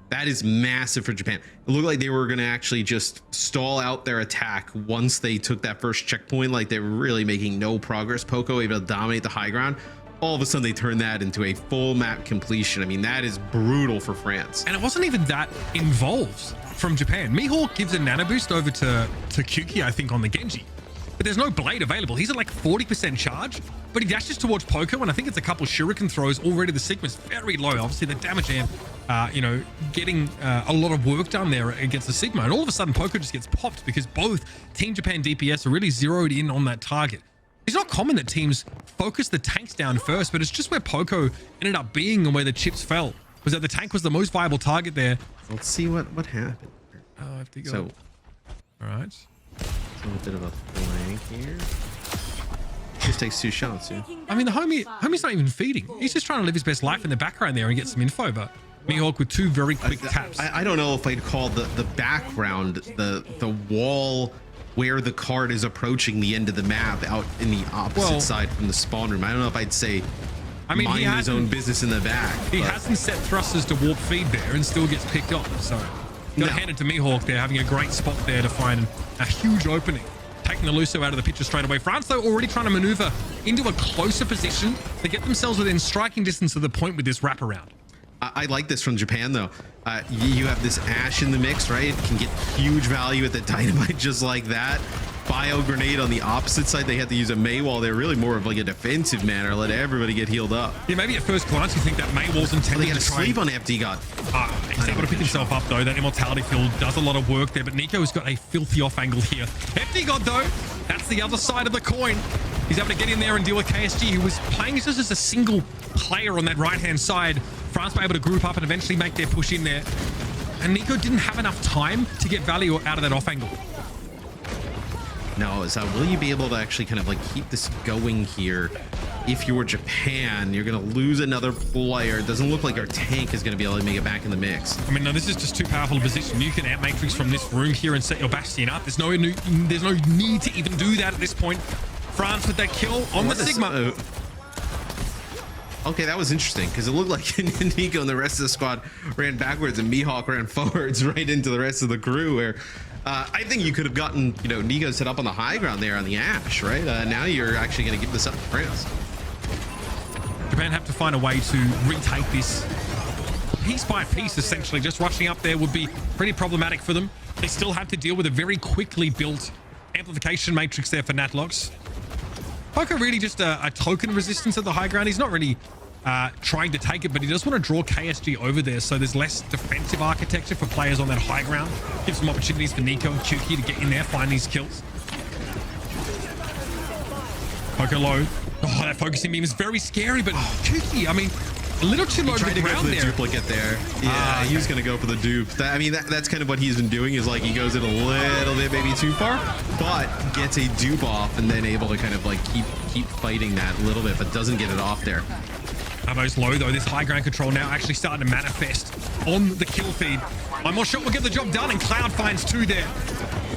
Speaker 2: that is massive for Japan. It looked like they were going to actually just stall out their attack once they took that first checkpoint. Like, they were really making no progress. Poco able to dominate the high ground. All of a sudden, they turned that into a full map completion. I mean, that is brutal for France.
Speaker 1: And it wasn't even that involved from Japan. Mihawk gives a nano boost over to Kuki, I think, on the Genji. But there's no blade available. He's at like 40% charge, but he dashes towards Poco, and I think it's a couple shuriken throws. Already the Sigma's very low. Obviously, the damage amp, you know, getting a lot of work done there against the Sigma. And all of a sudden, Poco just gets popped because both Team Japan DPS are really zeroed in on that target. It's not common that teams focus the tanks down first, but it's just where Poco ended up being and where the chips fell. Was that the tank was the most viable target there.
Speaker 2: Let's see what happened.
Speaker 1: Oh, I have to go.
Speaker 2: So,
Speaker 1: all right.
Speaker 2: A little bit of a flank here. Just takes 2 shots, yeah.
Speaker 1: I mean, the homie's not even feeding. He's just trying to live his best life in the background there and get some info, but Mihawk with 2 very quick taps.
Speaker 2: I don't know if I'd call the background, the wall where the card is approaching the end of the map out in the opposite side from the spawn room. I don't know if I'd say mind his own business in the back.
Speaker 1: He hasn't set thrusters to warp feed there and still gets picked off, so gotta hand it to Mihawk there, having a great spot there to find a huge opening. Taking the Lucio out of the picture straight away. France, though, already trying to maneuver into a closer position to get themselves within striking distance of the point with this wraparound.
Speaker 2: I like this from Japan, though. You have this Ash in the mix, right? It can get huge value at the dynamite just like that. Bio grenade on the opposite side. They had to use a Mei wall. They're really more of like a defensive manner. Let everybody get healed up.
Speaker 1: Yeah, maybe at first glance you think that Mei wall's intended
Speaker 2: to sleep on FD God.
Speaker 1: He's able to pick himself up though. That immortality field does a lot of work there, but Nico's got a filthy off angle here. FD God though, that's the other side of the coin. He's able to get in there and deal with KSG, who was playing just as a single player on that right-hand side. France were able to group up and eventually make their push in there. And Nico didn't have enough time to get value out of that off angle.
Speaker 2: No, so will you be able to actually kind of like keep this going here? If you're Japan, you're going to lose another player. It doesn't look like our tank is going to be able to make it back in the mix.
Speaker 1: I mean, no, this is just too powerful a position. You can out Matrix from this room here and set your Bastion up. There's no need to even do that at this point. France with that kill on the Sigma.
Speaker 2: Okay, that was interesting because it looked like Nico and the rest of the squad ran backwards and Mihawk ran forwards right into the rest of the crew, where I think you could have gotten, you know, Nico set up on the high ground there on the Ash, right? Now you're actually going to give this up to France.
Speaker 1: Japan have to find a way to retake this piece by piece, essentially. Just rushing up there would be pretty problematic for them. They still have to deal with a very quickly built amplification matrix there for Natlox. Poco really just a token resistance at the high ground. He's not really trying to take it, but he does want to draw KSG over there, so there's less defensive architecture for players on that high ground. Gives some opportunities for Nico and Kuki to get in there, find these kills. Poco low. Oh, that focusing beam is very scary, but Kuki, I mean, a little too low to the ground there.
Speaker 2: Duplicate there. Yeah, okay. He was going to go for the dupe. I mean, that's kind of what he's been doing, is like he goes in a little bit maybe too far, but gets a dupe off and then able to kind of like keep fighting that a little bit, but doesn't get it off there.
Speaker 1: Avo's low though. This high ground control now actually starting to manifest on the kill feed. I'm not sure we'll get the job done, and Cloud finds 2 there.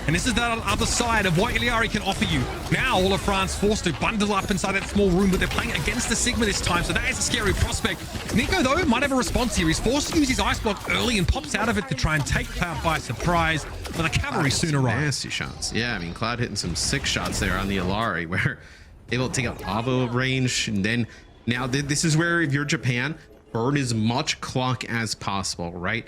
Speaker 1: And this is the other side of what Iliari can offer you. Now all of France forced to bundle up inside that small room, but they're playing against the Sigma this time, so that is a scary prospect. Nico, though, might have a response here. He's forced to use his ice block early and pops out of it to try and take Cloud by surprise, but the cavalry soon arrives.
Speaker 2: Nasty shots. Yeah, I mean, Cloud hitting some sick shots there on the Ilari, where able to take out Avo range, and then now this is where, if you're Japan, burn as much clock as possible, right?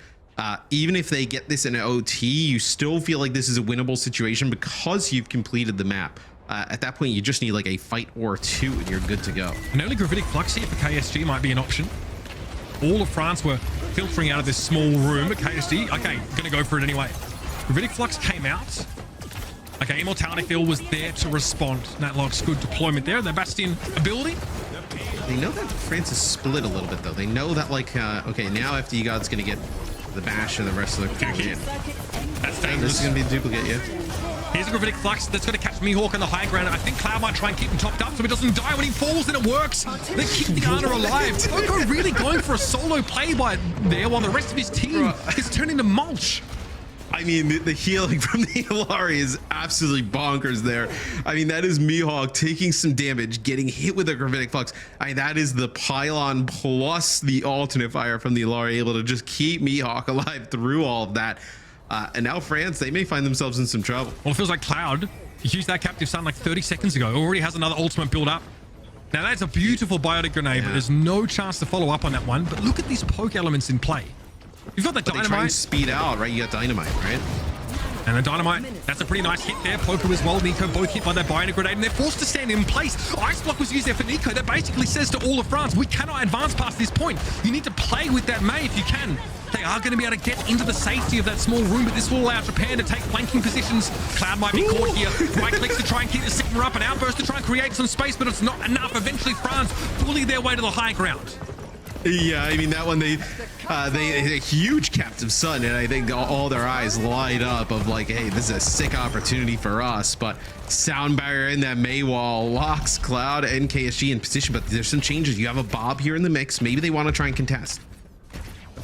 Speaker 2: Even if they get this in an OT, you still feel like this is a winnable situation because you've completed the map. At that point, you just need like a fight or 2 and you're good to go.
Speaker 1: An early gravitic flux here for KSG might be an option. All of France were filtering out of this small room, but KSG, okay, gonna go for it anyway. Gravitic flux came out. Okay, Immortality Field was there to respond. That looks good deployment there. The Bastion ability.
Speaker 2: They know that France is split a little bit, though. They know that, like, okay, now FD God's going to get the Bash and the rest of the crew.
Speaker 1: That's dangerous.
Speaker 2: This is going to be a duplicate, yeah.
Speaker 1: Here's a Gravitic Flux that's going to catch Mihawk on the high ground. I think Cloud might try and keep him topped up so he doesn't die when he falls, and it works. They keep the Ana alive. Poco really going for a solo play by there while the rest of his team is turning to mulch.
Speaker 2: I mean, the healing from the Ilari is absolutely bonkers there. I mean, that is Mihawk taking some damage, getting hit with a Gravitic Flux. I mean, that is the pylon plus the alternate fire from the Ilari, able to just keep Mihawk alive through all of that. And now France, they may find themselves in some trouble.
Speaker 1: Well, it feels like Cloud used that Captive Sun like 30 seconds ago. Already has another ultimate build up. Now, that's a beautiful biotic grenade, but there's no chance to follow up on that one. But look at these poke elements in play. You've got the
Speaker 2: But
Speaker 1: Dynamite.
Speaker 2: they try and speed out, right? You got Dynamite, right?
Speaker 1: And the Dynamite, that's a pretty nice hit there. Poco as well, Nico both hit by that Bionic Grenade, and they're forced to stand in place. Ice Block was used there for Nico. That basically says to all of France, we cannot advance past this point. You need to play with that Mei if you can. They are going to be able to get into the safety of that small room, but this will allow Japan to take flanking positions. Cloud might be caught here. Right clicks to try and keep the Sigma up, an outburst to try and create some space, but it's not enough. Eventually, France bully their way to the high ground.
Speaker 2: Yeah, I mean, that one, they a huge Captive Sun, and I think all their eyes light up of like, hey, this is a sick opportunity for us. But Sound Barrier in that Mei wall locks Cloud and KSG in position, but there's some changes. You have a Bob here in the mix. Maybe they want to try and contest.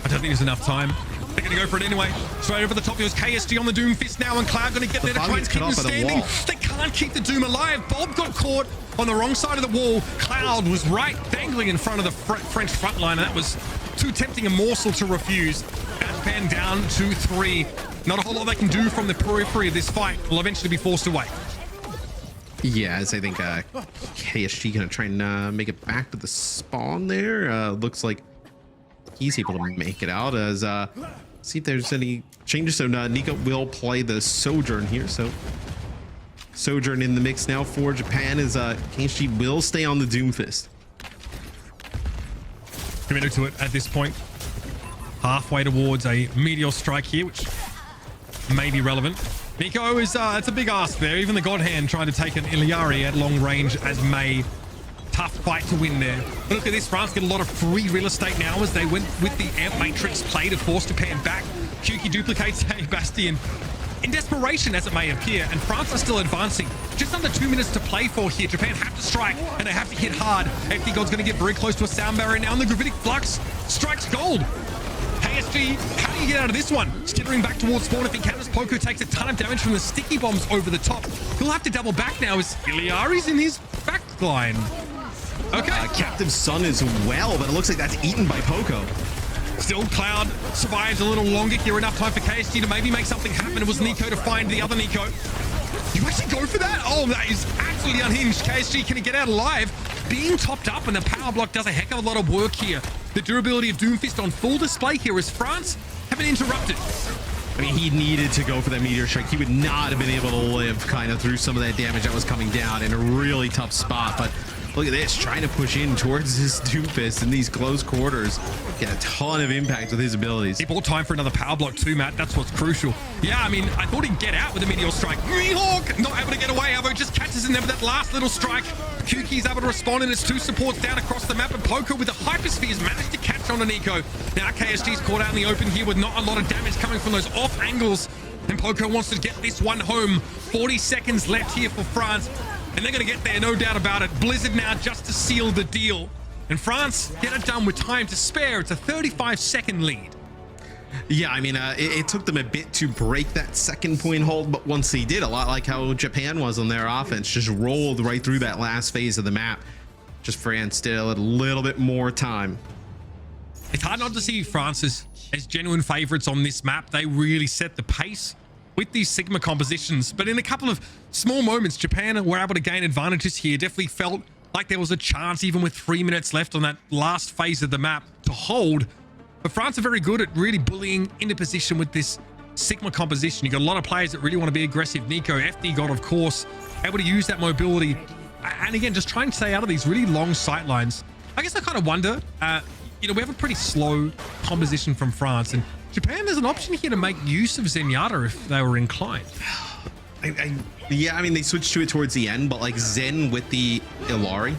Speaker 1: I don't think there's enough time. They're going to go for it anyway. Straight over the top, there's KSG on the Doom Fist now, and Cloud going to get there to try and keep him standing. They can't keep the Doom alive. Bob got caught on the wrong side of the wall. Cloud was right dangling in front of the French front line, and that was too tempting a morsel to refuse. Japan down 2-3. Not a whole lot they can do from the periphery of this fight. Will eventually be forced away.
Speaker 2: Yeah, as I think KSG going to try and make it back to the spawn there. Looks like he's able to make it out as see if there's any changes. So Nico will play the Sojourn here, so Sojourn in the mix now for Japan as KSG will stay on the Doomfist.
Speaker 1: Committed to it at this point. Halfway towards a Meteor Strike here, which may be relevant. Nico is it's a big ask there. Even the God Hand trying to take an Iliari at long range as Mei. Tough fight to win there. But look at this, France get a lot of free real estate now as they went with the Amp Matrix play to force Japan back. Kyuki duplicates a Bastion in desperation as it may appear, and France are still advancing. Just under 2 minutes to play for here. Japan have to strike, and they have to hit hard. FD God's going to get very close to a Sound Barrier now, and the Gravitic Flux strikes gold. KSG, how do you get out of this one? Skittering back towards spawn if he can, as Poco takes a ton of damage from the sticky bombs over the top. He'll have to double back now as Iliari's in his back line. Okay.
Speaker 2: Captive Sun as well, but it looks like that's eaten by Poco.
Speaker 1: Still, Cloud survives a little longer here. Enough time for KSG to maybe make something happen. It was Nico to find the other Nico. You actually go for that? Oh, that is absolutely unhinged. KSG, can he get out alive? Being topped up, and the power block does a heck of a lot of work here. The durability of Doomfist on full display here as France have been interrupted.
Speaker 2: I mean, he needed to go for that Meteor Strike. He would not have been able to live kind of through some of that damage that was coming down in a really tough spot, but look at this, trying to push in towards his Doomfist in these close quarters. Get a ton of impact with his abilities.
Speaker 1: He bought time for another power block too, Matt. That's what's crucial. Yeah, I mean, I thought he'd get out with a Meteor Strike. Mihawk not able to get away. Avo just catches in there with that last little strike. Kyuki's able to respond, and it's two supports down across the map, and Poco with the Hyperspheres managed to catch on to Nico. Now KSG's caught out in the open here with not a lot of damage coming from those off angles, and Poco wants to get this one home. 40 seconds left here for France, and they're going to get there, no doubt about it. Blizzard now just to seal the deal. And France get it done with time to spare. It's a 35-second lead.
Speaker 2: Yeah, I mean, it took them a bit to break that second point hold, but once they did, a lot like how Japan was on their offense, just rolled right through that last phase of the map. Just France still had a little bit more time.
Speaker 1: It's hard not to see France as genuine favorites on this map. They really set the pace with these Sigma compositions, but in a couple of small moments, Japan were able to gain advantages here. Definitely felt like there was a chance, even with 3 minutes left on that last phase of the map, to hold. But France are very good at really bullying into position with this Sigma composition. You got a lot of players that really want to be aggressive. Nico, FD God, of course, able to use that mobility. And again, just try and stay out of these really long sight lines. I guess I kind of wonder, you know, we have a pretty slow composition from France, and Japan has an option here to make use of Zenyatta if they were inclined.
Speaker 2: Yeah, I mean, they switched to it towards the end, but like Zen with the Illari,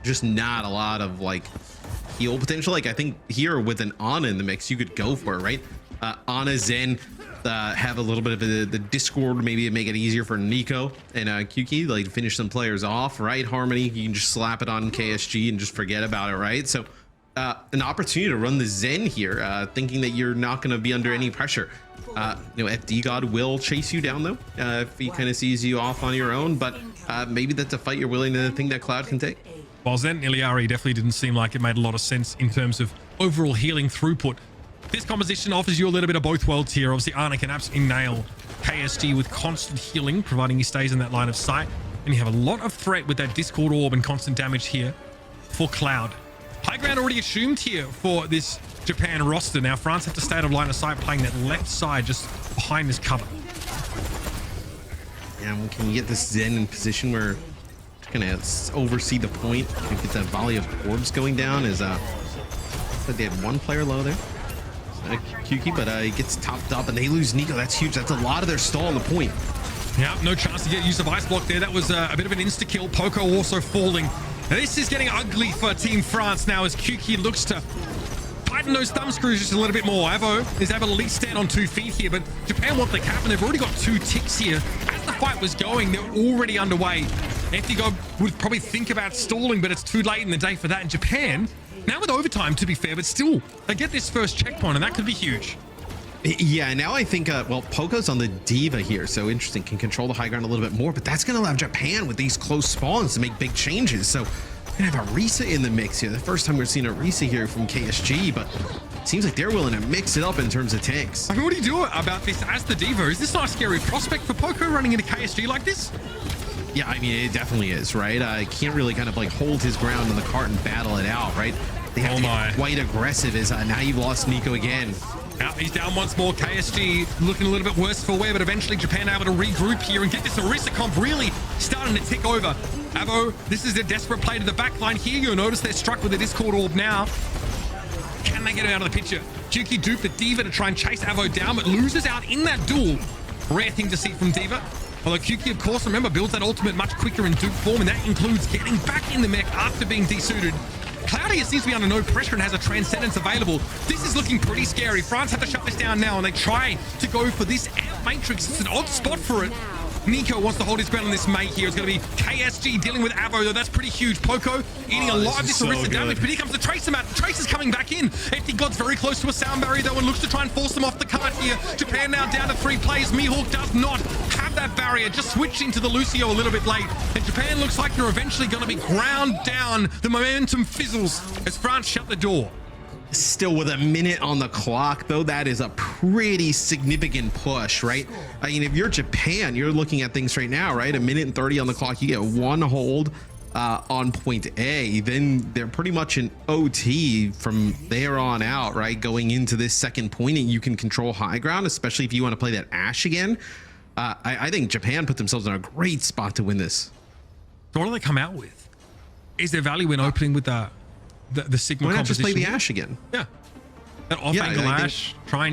Speaker 2: just not a lot of like heal potential. Like I think here with an Ana in the mix, you could go for it, right? Ana, Zen, have a little bit of the Discord, maybe make it easier for Nico and Kyuki, like to finish some players off, right? Harmony, you can just slap it on KSG and just forget about it, right? So an opportunity to run the Zen here, thinking that you're not going to be under any pressure. FD God will chase you down though, if he kind of sees you off on your own, but maybe that's a fight you're willing to think that Cloud can take.
Speaker 1: While Zen Iliari definitely didn't seem like it made a lot of sense in terms of overall healing throughput. This composition offers you a little bit of both worlds here. Obviously, Ana can absolutely nail KSG with constant healing, providing he stays in that line of sight. And you have a lot of threat with that Discord Orb and constant damage here for Cloud. High ground already assumed here for this Japan roster. Now, France have to stay out of line of sight, playing that left side just behind this cover.
Speaker 2: Yeah, well, can you get this Zen in position where it's gonna oversee the point and get that volley of orbs going down? Is they had one player low there, Kyuki, but he gets topped up and they lose Nico. That's huge. That's a lot of their stall on the point.
Speaker 1: Yeah, no chance to get use of ice block there. That was a bit of an insta kill. Poco also falling. Now, this is getting ugly for Team France now as Kyuki looks to tighten those thumb screws just a little bit more. Avo is able to at least stand on 2 feet here, but Japan want the cap, and they've already got 2 ticks here. As the fight was going, they're already underway. FD would probably think about stalling, but it's too late in the day for that in Japan. Now with overtime, to be fair, but still, they get this first checkpoint, and that could be huge.
Speaker 2: Yeah, now I think, well, Poco's on the Diva here, so interesting, can control the high ground a little bit more, but that's going to allow Japan with these close spawns to make big changes. So we're going to have a Risa in the mix here. The first time we're seeing a Risa here from KSG, but it seems like they're willing to mix it up in terms of tanks.
Speaker 1: I mean, what do you do about this as the Diva? Is this not a scary prospect for Poco running into KSG like this?
Speaker 2: Yeah, I mean, it definitely is, right? Can't really kind of like hold his ground in the cart and battle it out, right? They have to get quite aggressive as now you've lost Nico again.
Speaker 1: Now he's down once more. KSG looking a little bit worse for wear, but eventually Japan able to regroup here and get this Orisa comp really starting to tick over. Avo, this is a desperate play to the back line here. You'll notice they're struck with a Discord Orb now. Can they get it out of the picture? Juki duped the Diva to try and chase Avo down, but loses out in that duel. Rare thing to see from Diva. Although Kyuki, of course, remember, builds that ultimate much quicker in dupe form, and that includes getting back in the mech after being desuited. Cloudy seems to be under no pressure and has a Transcendence available. This is looking pretty scary. France have to shut this down now, and they try to go for this Amp Matrix. It's an odd spot for it. Nico wants to hold his ground on this mate here. It's going to be KSG dealing with Avo, though. That's pretty huge. Poco eating a lot of this Orisa damage, but here comes the Tracer mat. The Tracer's coming back in. FD God's very close to a sound barrier, though, and looks to try and force them off the cart here. Japan now down to 3 players. Mihawk does not have that barrier, just switching to the Lucio a little bit late. And Japan looks like they're eventually going to be ground down. The momentum fizzles as France shut the door.
Speaker 2: Still with a minute on the clock, though, that is a pretty significant push, right? I mean, if you're Japan, you're looking at things right now, right? A minute and 30 on the clock, you get 1 hold on point A, then they're pretty much an OT from there on out, right? Going into this second point, and you can control high ground, especially if you want to play that Ashe again. I think Japan put themselves in a great spot to win this.
Speaker 1: So what do they come out with? Is there value in opening with the Sigma
Speaker 2: Why not
Speaker 1: composition?
Speaker 2: just play the Ashe again?
Speaker 1: Yeah. That off-angle Ashe, try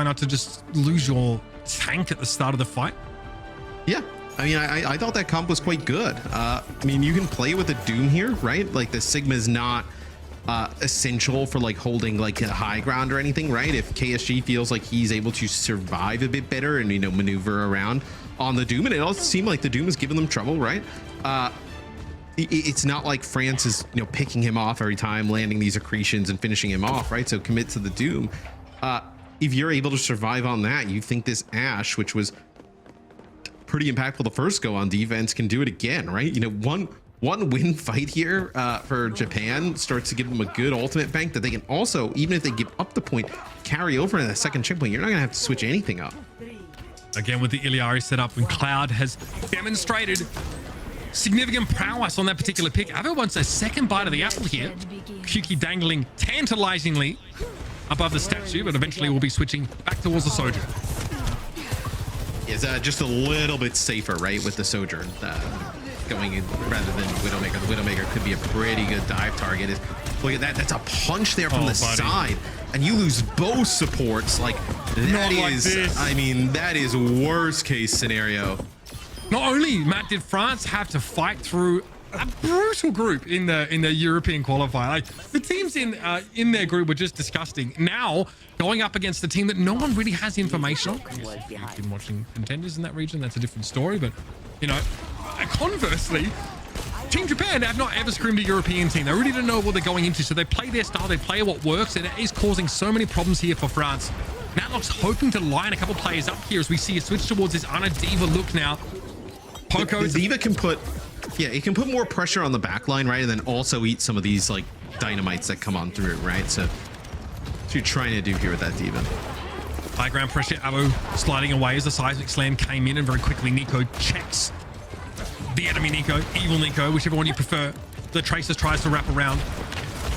Speaker 1: not to just lose your tank at the start of the fight.
Speaker 2: Yeah. I mean, I thought that comp was quite good. I mean, you can play with the Doom here, right? Like the Sigma is not essential for like holding like a high ground or anything, right? If KSG feels like he's able to survive a bit better and, you know, maneuver around on the Doom, and it also seemed like the Doom is giving them trouble, right? It's not like France is, you know, picking him off every time, landing these accretions and finishing him off, right? So commit to the Doom. If you're able to survive on that, you think this Ashe, which was pretty impactful the first go on defense, can do it again, right? You know, one win fight here for Japan starts to give them a good ultimate bank that they can also, even if they give up the point, carry over in that second checkpoint. You're not gonna have to switch anything up.
Speaker 1: Again with the Iliari setup, when Cloud has demonstrated significant prowess on that particular pick. Avo wants a second bite of the apple here. Kyuki dangling tantalizingly above the statue, but eventually we'll be switching back towards the Sojourn.
Speaker 2: It's just a little bit safer, right, with the Sojourn going in rather than Widowmaker. The Widowmaker could be a pretty good dive target. Look at that. That's a punch there from
Speaker 1: Oh,
Speaker 2: the
Speaker 1: buddy.
Speaker 2: side. And you lose both supports. Like, that
Speaker 1: Not like
Speaker 2: is,
Speaker 1: this.
Speaker 2: I mean, that is worst case scenario.
Speaker 1: Not only, Matt, did France have to fight through a brutal group in the European qualifier. Like, the teams in their group were just disgusting. Now, going up against a team that no one really has information on. You've been watching contenders in that region. That's a different story. But, you know, conversely, Team Japan have not ever scrimmed a European team. They really don't know what they're going into. So they play their style. They play what works. And it is causing so many problems here for France. Matlock's hoping to line a couple players up here as we see a switch towards this Ana Diva look now. Poco.
Speaker 2: The Diva can put, yeah, it can put more pressure on the back line, right? And then also eat some of these, like, dynamites that come on through, right? So, what you're trying to do here with that Diva.
Speaker 1: High ground pressure, Abo sliding away as the seismic slam came in, and very quickly Nico checks the enemy Nico, evil Nico, whichever one you prefer. The Tracer tries to wrap around.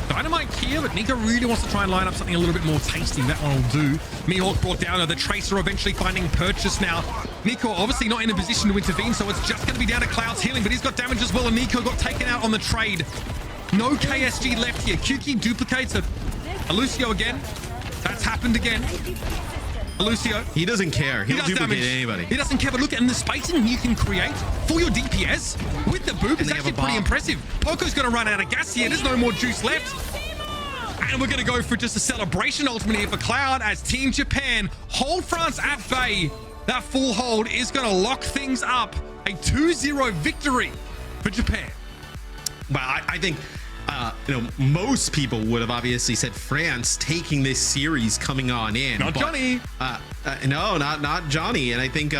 Speaker 1: Dynamite here, but Nico really wants to try and line up something a little bit more tasty. That one will do. Mihawk brought down, the Tracer eventually finding purchase now. Nico obviously not in a position to intervene, so it's just going to be down to Cloud's healing, but he's got damage as well, and Nico got taken out on the trade. No KSG left here. Kyuki duplicates it. Alucio again. That's happened again. Alucio.
Speaker 2: He doesn't care. He'll
Speaker 1: does
Speaker 2: duplicate
Speaker 1: damage.
Speaker 2: anybody.
Speaker 1: He doesn't care, but look, and the spacing you can create for your DPS with the boop is
Speaker 2: they have
Speaker 1: actually
Speaker 2: a
Speaker 1: pretty
Speaker 2: bomb.
Speaker 1: impressive. Poco's going to run out of gas here. There's no more juice left. And we're going to go for just a celebration ultimate here for Cloud as Team Japan hold France at bay. That full hold is going to lock things up. A 2-0 victory for Japan.
Speaker 2: Well, I think, you know, most people would have obviously said France taking this series coming on in.
Speaker 1: Not Johnny.
Speaker 2: No, not Johnny. And I think, you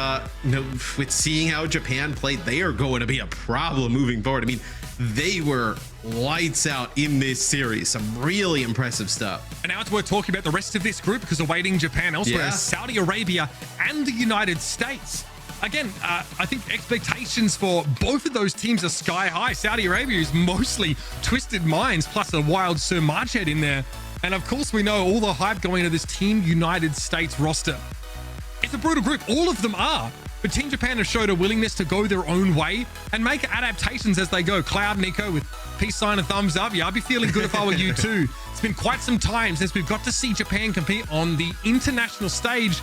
Speaker 2: know, with seeing how Japan played, they are going to be a problem moving forward. I mean, they were lights out in this series. Some really impressive stuff.
Speaker 1: And now it's worth talking about the rest of this group, because awaiting Japan elsewhere
Speaker 2: Yeah.
Speaker 1: is Saudi Arabia and the United States. Again, I think expectations for both of those teams are sky high. Saudi Arabia is mostly Twisted Minds plus a wild Sir Marchhead in there. And of course, we know all the hype going into this Team United States roster. It's a brutal group. All of them are. But Team Japan has showed a willingness to go their own way and make adaptations as they go. Cloud, Nico with peace sign and thumbs up. Yeah, I'd be feeling good if I were you too. It's been quite some time since we've got to see Japan compete on the international stage,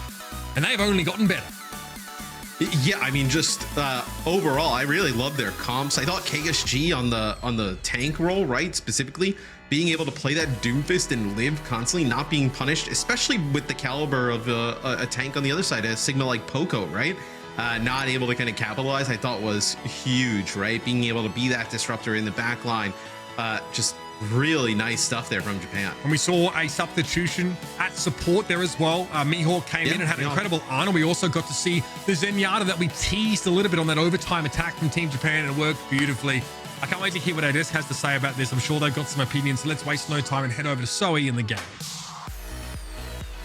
Speaker 1: and they've only gotten better.
Speaker 2: Yeah, I mean, just overall, I really love their comps. I thought KSG on the tank role, right, specifically being able to play that Doomfist and live constantly, not being punished, especially with the caliber of a tank on the other side, a Sigma like Poco, right? Not able to kind of capitalize, I thought was huge, right? Being able to be that disruptor in the back line, just really nice stuff there from Japan.
Speaker 1: And we saw a substitution at support there as well. Mihawk came in and had an incredible honor. We also got to see the Zenyatta that we teased a little bit on that overtime attack from Team Japan, and it worked beautifully. I can't wait to hear what Adis has to say about this. I'm sure they've got some opinions, so let's waste no time and head over to Soe in the game.